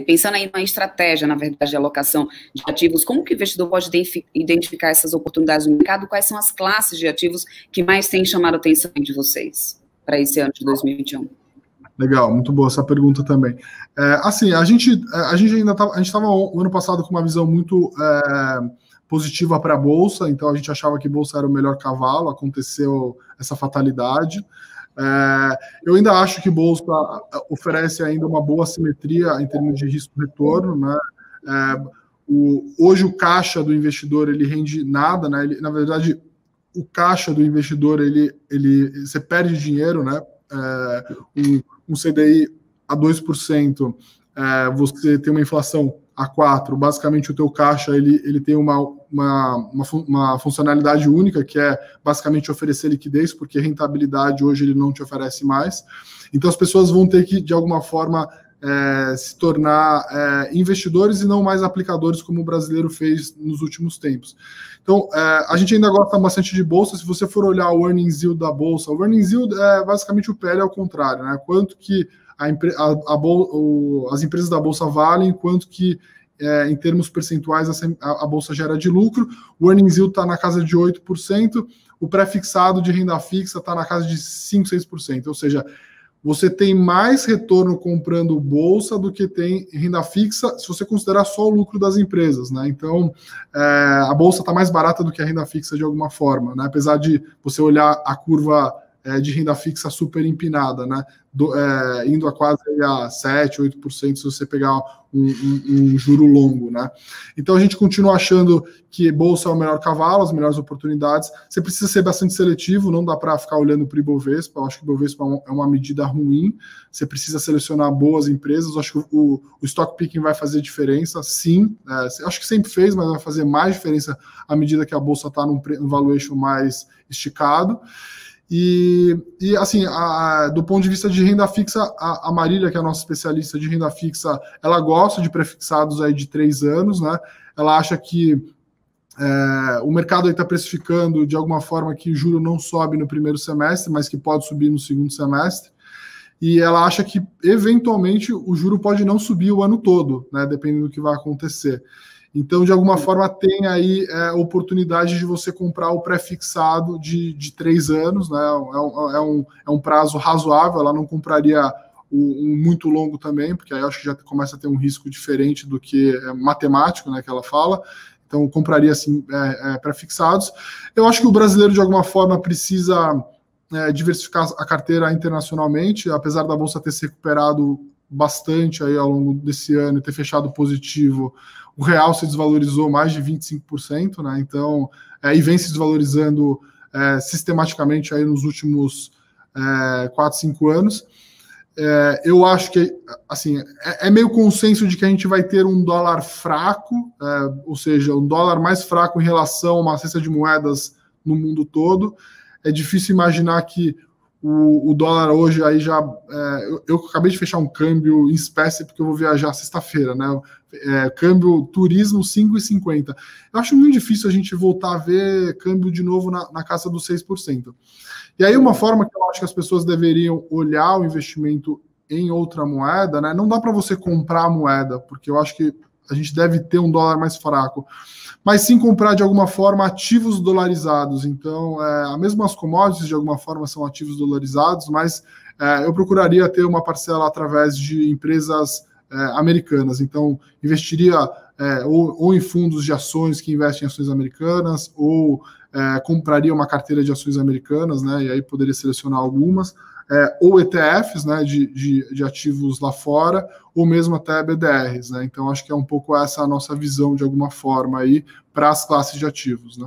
Pensando aí numa estratégia, na verdade, de alocação de ativos, como que o investidor pode identificar essas oportunidades no mercado? Quais são as classes de ativos que mais têm chamado a atenção de vocês para esse ano de 2021? Legal, muito boa essa pergunta também. Assim, a gente estava o ano passado com uma visão muito positiva para a Bolsa, então a gente achava que Bolsa era o melhor cavalo, aconteceu essa fatalidade. Eu ainda acho que Bolsa oferece ainda uma boa simetria em termos de risco-retorno, né? Hoje o caixa do investidor ele rende nada, né? Na verdade, o caixa do investidor você perde dinheiro, né? Um CDI a 2%, você tem uma inflação a 4%, basicamente o teu caixa ele tem uma funcionalidade única, que é basicamente oferecer liquidez, porque rentabilidade hoje ele não te oferece mais. Então as pessoas vão ter que, de alguma forma, se tornar investidores e não mais aplicadores, como o brasileiro fez nos últimos tempos. Então, a gente ainda gosta bastante de Bolsa. Se você for olhar o earnings yield da Bolsa, o earnings yield é basicamente o PL ao contrário, né? Quanto que as empresas da Bolsa valem, quanto que, em termos percentuais, a Bolsa gera de lucro. O earnings yield está na casa de 8%, o pré-fixado de renda fixa está na casa de 5%, 6%, ou seja, você tem mais retorno comprando bolsa do que tem renda fixa, se você considerar só o lucro das empresas, né? Então, a bolsa está mais barata do que a renda fixa de alguma forma, né? Apesar de você olhar a curva de renda fixa super empinada, né? Indo a quase a 7%, 8% se você pegar um juro longo, né? Então a gente continua achando que bolsa é o melhor cavalo, as melhores oportunidades. Você precisa ser bastante seletivo, não dá para ficar olhando para o Ibovespa. Eu acho que o Ibovespa é uma medida ruim. Você precisa selecionar boas empresas. Eu acho que o stock picking vai fazer diferença, sim. Acho que sempre fez, mas vai fazer mais diferença à medida que a bolsa está num valuation mais esticado. E assim, do ponto de vista de renda fixa, a Marília, que é a nossa especialista de renda fixa, ela gosta de prefixados aí de 3 anos, né? Ela acha que o mercado está precificando de alguma forma que o juro não sobe no primeiro semestre, mas que pode subir no segundo semestre. E ela acha que, eventualmente, o juro pode não subir o ano todo, né? Dependendo do que vai acontecer. Então, de alguma forma, tem aí oportunidade de você comprar o pré-fixado de 3 anos, né? É um prazo razoável. Ela não compraria um muito longo também, porque aí eu acho que já começa a ter um risco diferente do que matemático, né, que ela fala. Então, compraria assim, pré-fixados. Eu acho que o brasileiro, de alguma forma, precisa diversificar a carteira internacionalmente, apesar da Bolsa ter se recuperado bastante aí ao longo desse ano e ter fechado positivo. O real se desvalorizou mais de 25%, né? Então, e vem se desvalorizando sistematicamente aí nos últimos 4, 5 anos. Eu acho que assim, é meio consenso de que a gente vai ter um dólar fraco, ou seja, um dólar mais fraco em relação a uma cesta de moedas no mundo todo. É difícil imaginar que o dólar hoje aí já... eu acabei de fechar um câmbio em espécie porque eu vou viajar sexta-feira, né? Câmbio turismo 5,50. Eu acho muito difícil a gente voltar a ver câmbio de novo na casa dos 6%. E aí uma forma que eu acho que as pessoas deveriam olhar o investimento em outra moeda, né? Não dá para você comprar a moeda, porque eu acho que a gente deve ter um dólar mais fraco, mas sim comprar de alguma forma ativos dolarizados. Então, as mesmas commodities de alguma forma são ativos dolarizados, mas eu procuraria ter uma parcela através de empresas americanas. Então, investiria ou em fundos de ações que investem em ações americanas, ou compraria uma carteira de ações americanas, né? E aí poderia selecionar algumas, ou ETFs, né, de ativos lá fora, ou mesmo até BDRs, né? Então acho que é um pouco essa a nossa visão de alguma forma aí para as classes de ativos, né?